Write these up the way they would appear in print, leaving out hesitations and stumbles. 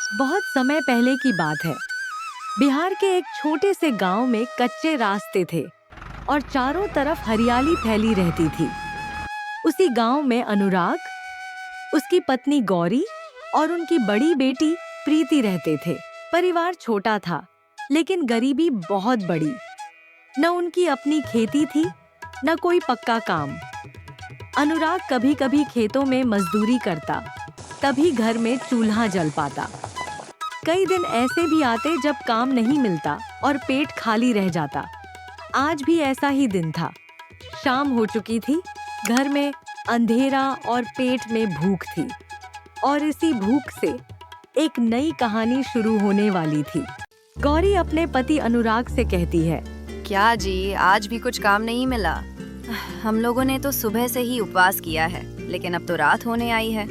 बहुत समय पहले की बात है। बिहार के एक छोटे से गांव में कच्चे रास्ते थे और चारों तरफ हरियाली फैली रहती थी। उसी गांव में अनुराग, उसकी पत्नी गौरी और उनकी बड़ी बेटी प्रीति रहते थे। परिवार छोटा था, लेकिन गरीबी बहुत बड़ी। न उनकी अपनी खेती थी, न कोई पक्का काम। अनुराग कभी कभी खेतों में मजदूरी करता, तभी घर में चूल्हा जल पाता। कई दिन ऐसे भी आते जब काम नहीं मिलता और पेट खाली रह जाता। आज भी ऐसा ही दिन था। शाम हो चुकी थी, घर में अंधेरा और पेट में भूख थी। और इसी भूख से एक नई कहानी शुरू होने वाली थी। गौरी अपने पति अनुराग से कहती है, क्या जी, आज भी कुछ काम नहीं मिला? हम लोगों ने तो सुबह से ही उपवास किया है, लेकिन अब तो रात होने आई है।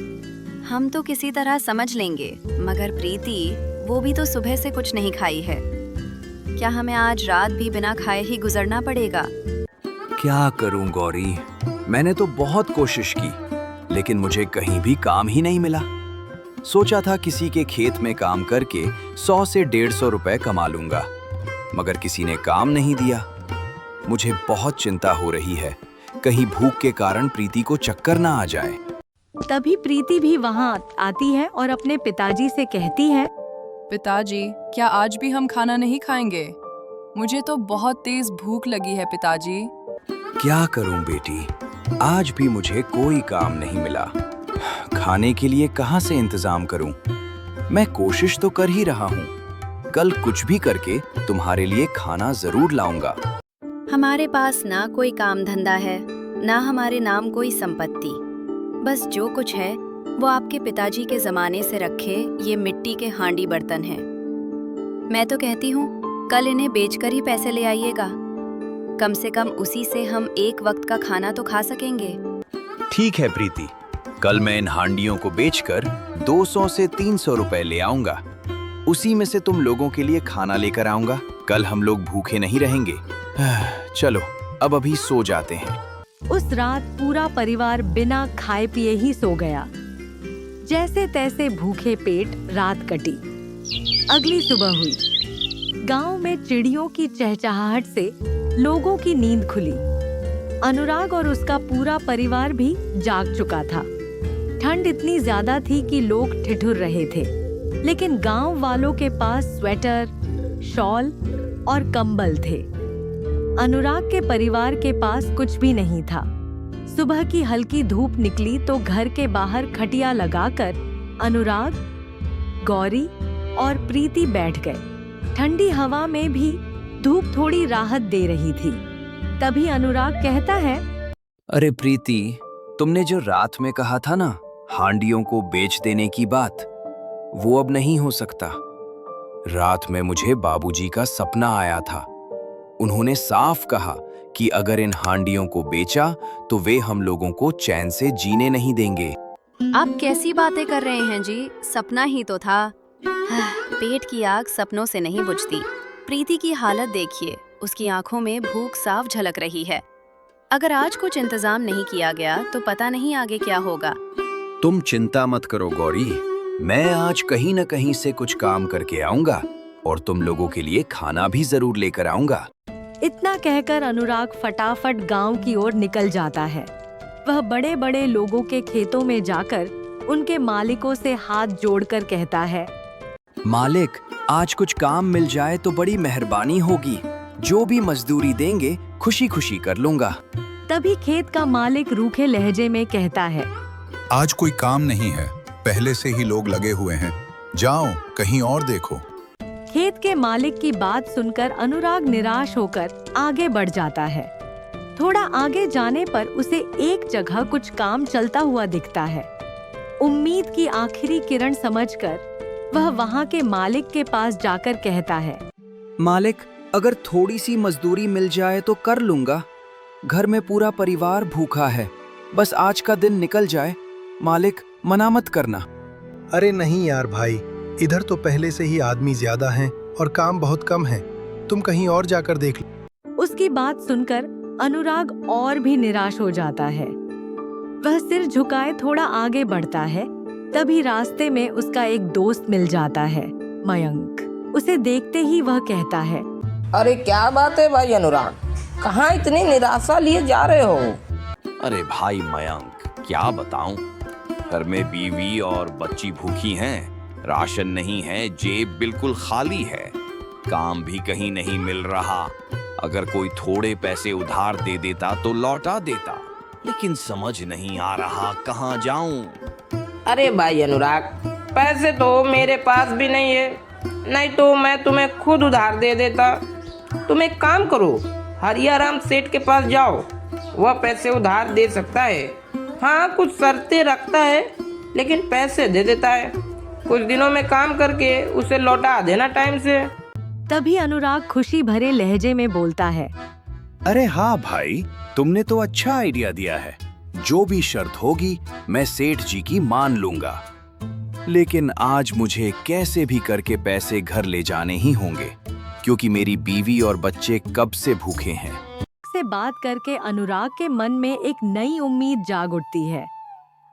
हम तो किसी तरह समझ लेंगे, मगर प्रीति, वो भी तो सुबह से कुछ नहीं खाई है। क्या हमें आज रात भी बिना खाए ही गुजरना पड़ेगा? क्या करूं गौरी, मैंने तो बहुत कोशिश की, लेकिन मुझे कहीं भी काम ही नहीं मिला। सोचा था किसी के खेत में काम करके 100 से 150 रुपए कमा लूंगा, मगर किसी ने काम नहीं दिया। मुझे बहुत चिंता हो रही है, कहीं भूख के कारण प्रीति को चक्कर ना आ जाए। तभी प्रीति भी वहां आती है और अपने पिताजी से कहती है, पिताजी, क्या आज भी हम खाना नहीं खाएंगे? मुझे तो बहुत तेज भूख लगी है पिताजी। क्या करूं बेटी, आज भी मुझे कोई काम नहीं मिला। खाने के लिए कहां से इंतजाम करूं? मैं कोशिश तो कर ही रहा हूं। कल कुछ भी करके तुम्हारे लिए खाना जरूर लाऊंगा। हमारे पास ना कोई काम धंधा है, ना हमारे नाम कोई संपत्ति। बस जो कुछ है वो आपके पिताजी के जमाने से रखे ये मिट्टी के हांडी बर्तन हैं। मैं तो कहती हूँ कल इन्हें बेचकर ही पैसे ले आइएगा। कम से कम उसी से हम एक वक्त का खाना तो खा सकेंगे। ठीक है प्रीति, कल मैं इन हांडियों को बेचकर 200 से 300 रुपए ले आऊंगा। उसी में से तुम लोगों के लिए खाना लेकर आऊंगा। कल हम लोग भूखे नहीं रहेंगे। चलो अब अभी सो जाते हैं। उस रात पूरा परिवार बिना खाए पिए ही सो गया। जैसे तैसे भूखे पेट रात कटी। अगली सुबह हुई। गांव में चिड़ियों की चहचहाहट से लोगों की नींद खुली। अनुराग और उसका पूरा परिवार भी जाग चुका था। ठंड इतनी ज्यादा थी कि लोग ठिठुर रहे थे, लेकिन गांव वालों के पास स्वेटर, शॉल और कंबल थे। अनुराग के परिवार के पास कुछ भी नहीं था। सुबह की हल्की धूप निकली तो घर के बाहर खटिया लगाकर अनुराग, गौरी और प्रीति बैठ गए। ठंडी हवा में भी धूप थोड़ी राहत दे रही थी। तभी अनुराग कहता है, अरे प्रीति, तुमने जो रात में कहा था ना हांडियों को बेच देने की बात, वो अब नहीं हो सकता। रात में मुझे बाबूजी का सपना आया था। उन्होंने साफ कहा कि अगर इन हांडियों को बेचा तो वे हम लोगों को चैन से जीने नहीं देंगे। आप कैसी बातें कर रहे हैं जी? सपना ही तो था। पेट की आग सपनों से नहीं बुझती। प्रीति की हालत देखिए, उसकी आंखों में भूख साफ झलक रही है। अगर आज कुछ इंतजाम नहीं किया गया तो पता नहीं आगे क्या होगा। तुम चिंता मत करो गौरी, मैं आज कहीं न कहीं से कुछ काम करके आऊंगा और तुम लोगों के लिए खाना भी जरूर लेकर आऊंगा। इतना कहकर अनुराग फटाफट गांव की ओर निकल जाता है। वह बड़े बड़े लोगों के खेतों में जाकर उनके मालिकों से हाथ जोड़कर कहता है, मालिक, आज कुछ काम मिल जाए तो बड़ी मेहरबानी होगी। जो भी मजदूरी देंगे खुशी खुशी कर लूंगा। तभी खेत का मालिक रूखे लहजे में कहता है, आज कोई काम नहीं है, पहले से ही लोग लगे हुए हैं। जाओ कहीं और देखो। खेत के मालिक की बात सुनकर अनुराग निराश होकर आगे बढ़ जाता है। थोड़ा आगे जाने पर उसे एक जगह कुछ काम चलता हुआ दिखता है। उम्मीद की आखिरी किरण समझकर वह वहां के मालिक के पास जाकर कहता है, मालिक, अगर थोड़ी सी मजदूरी मिल जाए तो कर लूंगा। घर में पूरा परिवार भूखा है, बस आज का दिन निकल जाए। मालिक, मना मत करना। अरे नहीं यार भाई, इधर तो पहले से ही आदमी ज्यादा हैं और काम बहुत कम है। तुम कहीं और जाकर देख लो। उसकी बात सुनकर अनुराग और भी निराश हो जाता है। वह सिर झुकाए थोड़ा आगे बढ़ता है, तभी रास्ते में उसका एक दोस्त मिल जाता है, मयंक। उसे देखते ही वह कहता है, अरे क्या बात है भाई अनुराग, कहाँ इतनी निराशा लिए जा रहे हो? अरे भाई मयंक, क्या बताऊं, घर में बीवी और बच्ची भूखी हैं, राशन नहीं है, जेब बिल्कुल खाली है, काम भी कहीं नहीं मिल रहा। अगर कोई थोड़े पैसे उधार दे देता तो लौटा देता, लेकिन समझ नहीं आ रहा कहाँ जाऊं। अरे भाई अनुराग, पैसे तो मेरे पास भी नहीं है, नहीं तो मैं तुम्हें खुद उधार दे देता। तुम एक काम करो, हरियाराम सेठ के पास जाओ, वह पैसे उधार दे सकता है। हाँ, कुछ शर्तें रखता है, लेकिन पैसे दे देता है। कुछ दिनों में काम करके उसे लौटा देना टाइम से। तभी अनुराग खुशी भरे लहजे में बोलता है, अरे हाँ भाई, तुमने तो अच्छा आइडिया दिया है। जो भी शर्त होगी मैं सेठ जी की मान लूंगा, लेकिन आज मुझे कैसे भी करके पैसे घर ले जाने ही होंगे, क्योंकि मेरी बीवी और बच्चे कब से भूखे हैं। से बात करके अनुराग के मन में एक नई उम्मीद जाग उठती है।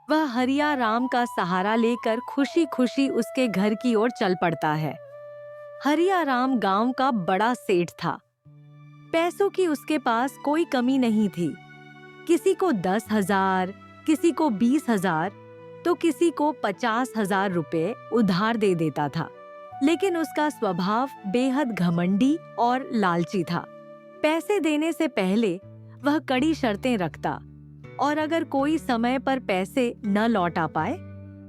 वह हरियाराम का सहारा लेकर खुशी खुशी उसके घर की ओर चल पड़ता है। हरियाराम गांव का बड़ा सेठ था। पैसों की उसके पास कोई कमी नहीं थी। किसी को 10,000, किसी को 20,000, तो किसी को 50,000 रुपए उधार दे देता था। लेकिन उसका स्वभाव बेहद घमंडी और लालची था। पैसे देने से पहले वह कड़ी शर्तें रखता, और अगर कोई समय पर पैसे न लौटा पाए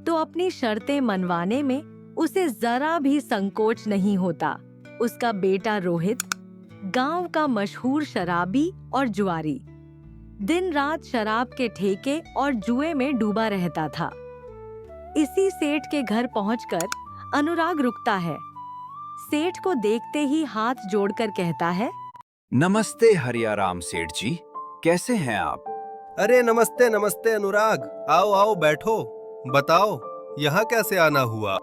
तो अपनी शर्तें मनवाने में उसे जरा भी संकोच नहीं होता। उसका बेटा रोहित गांव का मशहूर शराबी और जुआरी दिन रात शराब के ठेके और जुए में डूबा रहता था। इसी सेठ के घर पहुंचकर अनुराग रुकता है। सेठ को देखते ही हाथ जोड़कर कहता है, नमस्ते हरियाराम सेठ जी, कैसे हैं आप? अरे नमस्ते नमस्ते अनुराग, आओ आओ बैठो। बताओ यहाँ कैसे आना हुआ?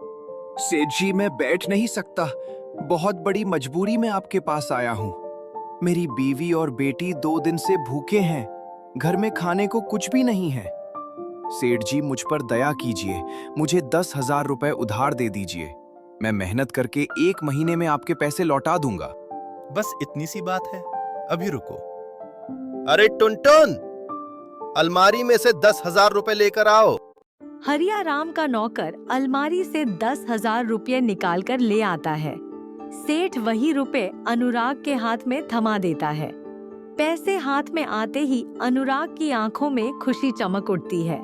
सेठ जी, मैं बैठ नहीं सकता, बहुत बड़ी मजबूरी में आपके पास आया हूँ। मेरी बीवी और बेटी 2 दिन से भूखे हैं, घर में खाने को कुछ भी नहीं है। सेठ जी, मुझ पर दया कीजिए, मुझे 10,000 रुपए उधार दे दीजिए। मैं मेहनत करके 1 महीने में आपके पैसे लौटा दूंगा। बस इतनी सी बात है, अभी रुको। अरे टुनटुन, अलमारी में से 10,000 रुपए लेकर आओ। हरियाराम का नौकर अलमारी से 10,000 रुपये निकालकर ले आता है। सेठ वही रुपए अनुराग के हाथ में थमा देता है। पैसे हाथ में आते ही अनुराग की आंखों में खुशी चमक उठती है।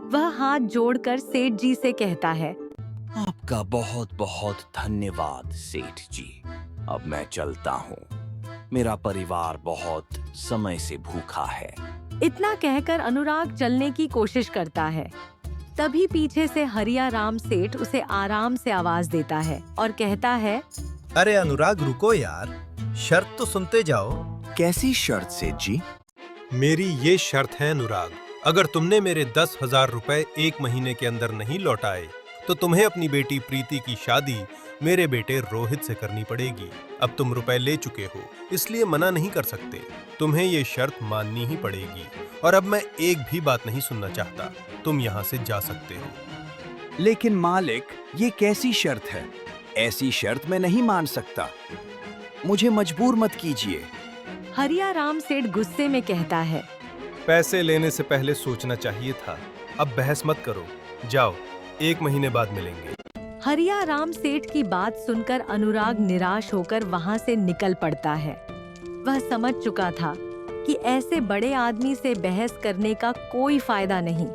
वह हाथ जोड़कर सेठ जी से कहता है, आपका बहुत बहुत धन्यवाद सेठ जी। अब मैं चलता हूँ, मेरा परिवार बहुत समय से भूखा है। इतना कहकर अनुराग चलने की कोशिश करता है। तभी पीछे से हरियाराम सेठ उसे आराम से आवाज देता है और कहता है, अरे अनुराग रुको यार, शर्त तो सुनते जाओ। कैसी शर्त सेठ जी? मेरी ये शर्त है अनुराग, अगर तुमने मेरे 10,000 रुपए 1 महीने के अंदर नहीं लौटाए तो तुम्हें अपनी बेटी प्रीति की शादी मेरे बेटे रोहित से करनी पड़ेगी। अब तुम रुपए ले चुके हो, इसलिए मना नहीं कर सकते। तुम्हें ये शर्त माननी ही पड़ेगी, और अब मैं एक भी बात नहीं सुनना चाहता। तुम यहाँ से जा सकते हो। लेकिन मालिक, ये कैसी शर्त है? ऐसी शर्त मैं नहीं मान सकता, मुझे मजबूर मत कीजिए। हरियाराम सेठ गुस्से में कहता है, पैसे लेने से पहले सोचना चाहिए था। अब बहस मत करो, जाओ, 1 महीने बाद मिलेंगे। हरियाराम सेठ की बात सुनकर अनुराग निराश होकर वहां से निकल पड़ता है। वह समझ चुका था कि ऐसे बड़े आदमी से बहस करने का कोई फायदा नहीं।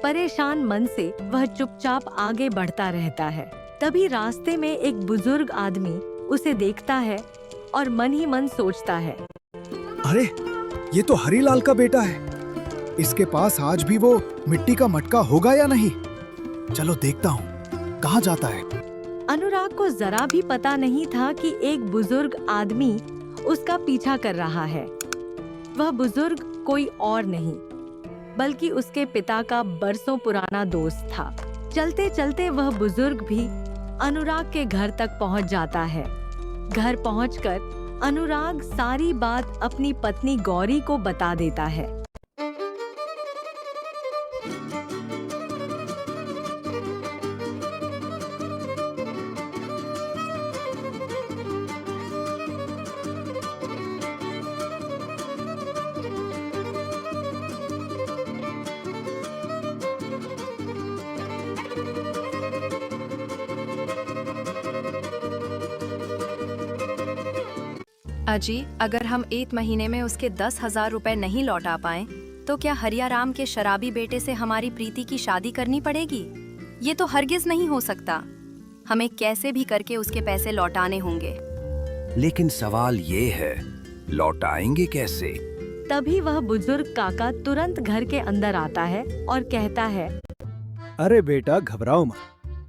परेशान मन से वह चुपचाप आगे बढ़ता रहता है। तभी रास्ते में एक बुजुर्ग आदमी उसे देखता है और मन ही मन सोचता है, अरे ये तो हरीलाल का बेटा है। इसके पास आज भी वो मिट्टी का मटका होगा या नहीं? चलो देखता हूँ कहाँ जाता है। अनुराग को जरा भी पता नहीं था कि एक बुजुर्ग आदमी उसका पीछा कर रहा है। वह बुजुर्ग कोई और नहीं बल्कि उसके पिता का बरसों पुराना दोस्त था। चलते चलते वह बुजुर्ग भी अनुराग के घर तक पहुंच जाता है। घर पहुंचकर अनुराग सारी बात अपनी पत्नी गौरी को बता देता है। अजी, अगर हम 1 महीने में उसके 10,000 रुपए नहीं लौटा पाएं, तो क्या हरियाराम के शराबी बेटे से हमारी प्रीति की शादी करनी पड़ेगी? ये तो हरगिज नहीं हो सकता। हमें कैसे भी करके उसके पैसे लौटाने होंगे। लेकिन सवाल ये है, लौटाएंगे कैसे? तभी वह बुजुर्ग काका तुरंत घर के अंदर आता है और कहता है, अरे बेटा घबराओ मत,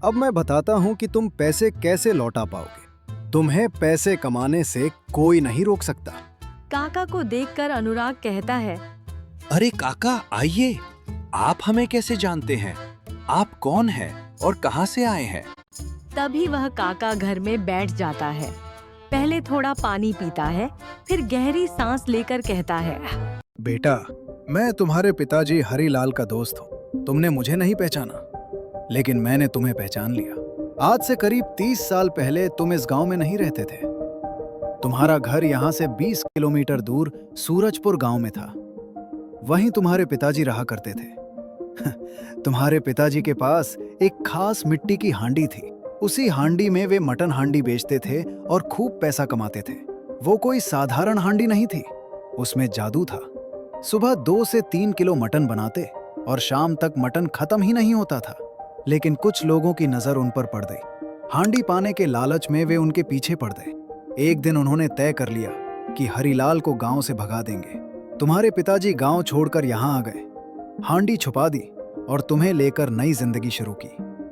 अब मैं बताता हूँ कि तुम पैसे कैसे लौटा पाओगे। तुम्हें पैसे कमाने से कोई नहीं रोक सकता। काका को देखकर अनुराग कहता है, अरे काका आइए, आप हमें कैसे जानते हैं? आप कौन हैं और कहाँ से आए हैं? तभी वह काका घर में बैठ जाता है। पहले थोड़ा पानी पीता है, फिर गहरी सांस लेकर कहता है, बेटा, मैं तुम्हारे पिताजी हरीलाल का दोस्त हूँ। तुमने मुझे नहीं पहचाना, लेकिन मैंने तुम्हें पहचान लिया। आज से करीब 30 साल पहले तुम इस गांव में नहीं रहते थे। तुम्हारा घर यहाँ से 20 किलोमीटर दूर सूरजपुर गांव में था। वहीं तुम्हारे पिताजी रहा करते थे। तुम्हारे पिताजी के पास एक खास मिट्टी की हांडी थी। उसी हांडी में वे मटन हांडी बेचते थे और खूब पैसा कमाते थे। वो कोई साधारण हांडी नहीं थी, उसमें जादू था। सुबह 2 से 3 किलो मटन बनाते और शाम तक मटन खत्म ही नहीं होता था। लेकिन कुछ लोगों की नजर उन पर पड़ गई। हांडी पाने के लालच में वे उनके पीछे पड़ गए। एक दिन उन्होंने तय कर लिया कि हरीलाल को गांव से भगा देंगे। तुम्हारे पिताजी गांव छोड़कर यहाँ आ गए, हांडी छुपा दी और तुम्हें लेकर नई जिंदगी शुरू की।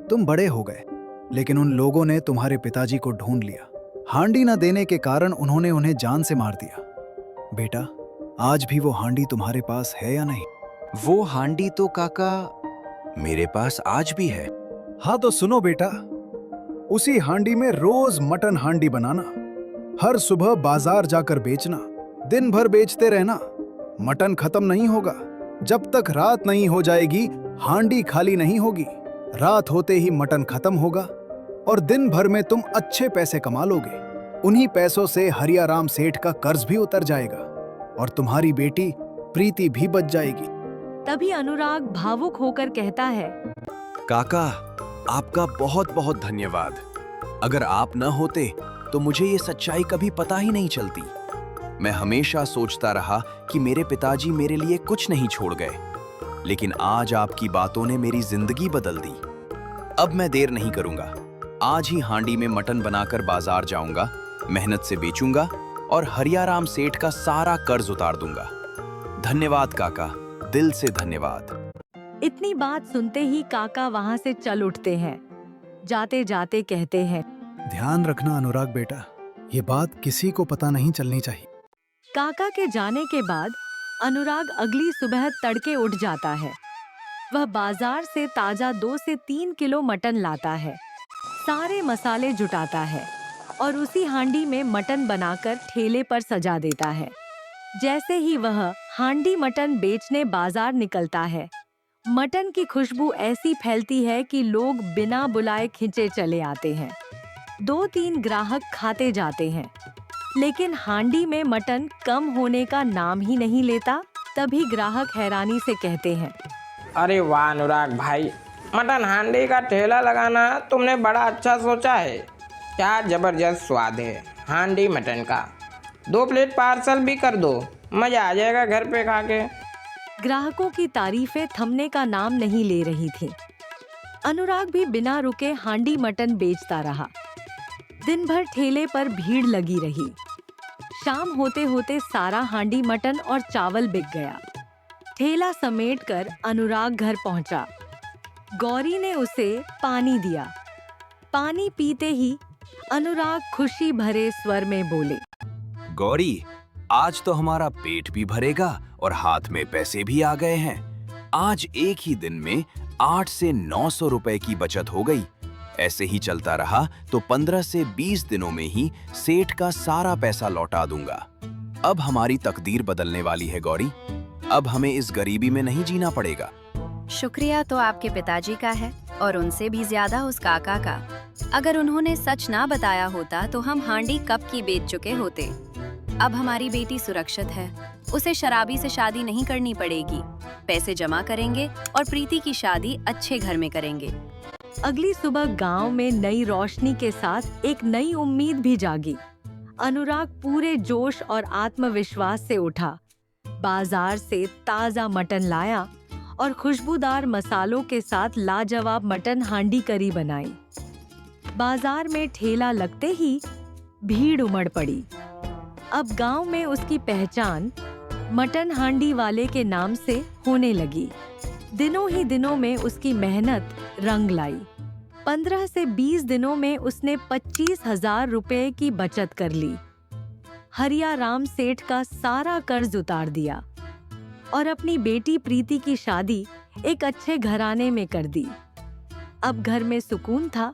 तुम बड़े हो गए, लेकिन उन लोगों ने तुम्हारे पिताजी को ढूंढ लिया। हांडी न देने के कारण उन्होंने उन्हें जान से मार दिया। बेटा, आज भी वो हांडी तुम्हारे पास है या नहीं? वो हांडी तो काका मेरे पास आज भी है। हाँ तो सुनो बेटा, उसी हांडी में रोज मटन हांडी बनाना, हर सुबह बाजार जाकर बेचना, दिन भर बेचते रहना। मटन खत्म नहीं होगा। जब तक रात नहीं हो जाएगी, हांडी खाली नहीं होगी। रात होते ही मटन खत्म होगा और दिन भर में तुम अच्छे पैसे कमा लोगे। उन्हीं पैसों से हरियाराम सेठ का कर्ज भी उतर जाएगा और तुम्हारी बेटी प्रीति भी बच जाएगी। तभी अनुराग भावुक होकर कहता है, काका, आपका बहुत बहुत धन्यवाद। अगर आप न होते तो मुझे ये सच्चाई कभी पता ही नहीं चलती। मैं हमेशा सोचता रहा कि मेरे पिताजी मेरे लिए कुछ नहीं छोड़ गए, लेकिन आज आपकी बातों ने मेरी जिंदगी बदल दी। अब मैं देर नहीं करूंगा। आज ही हांडी में मटन बनाकर बाजार जाऊंगा, मेहनत से बेचूंगा और हरियाराम सेठ का सारा कर्ज उतार दूंगा। धन्यवाद काका, दिल से धन्यवाद। इतनी बात सुनते ही काका वहां से चल उठते हैं। जाते जाते कहते हैं, ध्यान रखना अनुराग बेटा, ये बात किसी को पता नहीं चलनी चाहिए। काका के जाने के बाद अनुराग अगली सुबह तड़के उठ जाता है। वह बाजार से ताजा 2 से 3 किलो मटन लाता है, सारे मसाले जुटाता है और उसी हांडी में मटन बनाकर ठेले पर सजा देता है। जैसे ही वह हांडी मटन बेचने बाजार निकलता है, मटन की खुशबू ऐसी फैलती है कि लोग बिना बुलाए खिंचे चले आते हैं। 2-3 ग्राहक खाते जाते हैं, लेकिन हांडी में मटन कम होने का नाम ही नहीं लेता। तभी ग्राहक हैरानी से कहते हैं, अरे वाह अनुराग भाई, मटन हांडी का ठेला लगाना तुमने बड़ा अच्छा सोचा है। क्या जबरदस्त स्वाद है हांडी मटन का। 2 प्लेट पार्सल भी कर दो, मजा आ जाएगा घर पे खा के। ग्राहकों की तारीफें थमने का नाम नहीं ले रही थी। अनुराग भी बिना रुके हांडी मटन बेचता रहा। दिन भर ठेले पर भीड़ लगी रही। शाम होते होते सारा हांडी मटन और चावल बिक गया। ठेला समेटकर अनुराग घर पहुंचा। गौरी ने उसे पानी दिया। पानी पीते ही अनुराग खुशी भरे स्वर में बोले, गौरी, आज तो हमारा पेट भी भरेगा और हाथ में पैसे भी आ गए हैं। आज एक ही दिन में 8 से 900 रुपए की बचत हो गई। ऐसे ही चलता रहा तो 15 से 20 दिनों में ही सेठ का सारा पैसा लौटा दूंगा। अब हमारी तकदीर बदलने वाली है गौरी। अब हमें इस गरीबी में नहीं जीना पड़ेगा। शुक्रिया तो आपके पिताजी का है और उनसे भी ज्यादा उस काका का। अगर उन्होंने सच ना बताया होता तो हम हांडी कब की बेच चुके होते। अब हमारी बेटी सुरक्षित है, उसे शराबी से शादी नहीं करनी पड़ेगी। पैसे जमा करेंगे और प्रीति की शादी अच्छे घर में करेंगे। अगली सुबह गांव में नई रोशनी के साथ एक नई उम्मीद भी जागी। अनुराग पूरे जोश और आत्मविश्वास से उठा, बाजार से ताजा मटन लाया और खुशबूदार मसालों के साथ लाजवाब मटन हांडी करी बनाई। बाजार में ठेला लगते ही भीड़ उमड़ पड़ी। अब गांव में उसकी पहचान मटन हांडी वाले के नाम से होने लगी। दिनों ही दिनों में उसकी मेहनत रंग लाई। 15 से 20 दिनों में उसने 25,000 रुपए की बचत कर ली। हरियाराम सेठ का सारा कर्ज उतार दिया और अपनी बेटी प्रीति की शादी एक अच्छे घराने में कर दी। अब घर में सुकून था।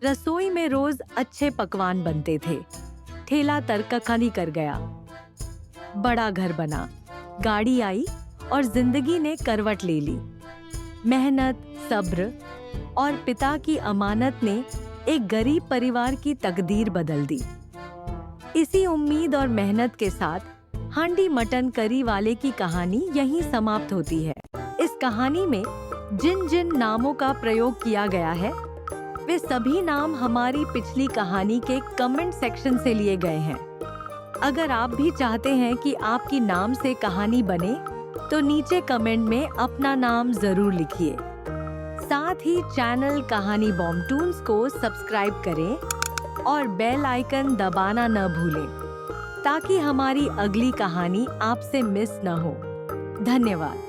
रसोई में रोज अच्छे पकवान बनते थे। ठेला तरक्की कर गया। बड़ा घर बना, गाड़ी आई और जिंदगी ने करवट ले ली। मेहनत, सब्र और पिता की अमानत ने एक गरीब परिवार की तकदीर बदल दी। इसी उम्मीद और मेहनत के साथ हांडी मटन करी वाले की कहानी यहीं समाप्त होती है। इस कहानी में जिन जिन नामों का प्रयोग किया गया है वे सभी नाम हमारी पिछली कहानी के कमेंट सेक्शन से लिए गए हैं। अगर आप भी चाहते हैं कि आपकी नाम से कहानी बने तो नीचे कमेंट में अपना नाम जरूर लिखिए। साथ ही चैनल कहानी बॉम्ब टून्स को सब्सक्राइब करें और बेल आइकन दबाना न भूलें ताकि हमारी अगली कहानी आपसे मिस न हो। धन्यवाद।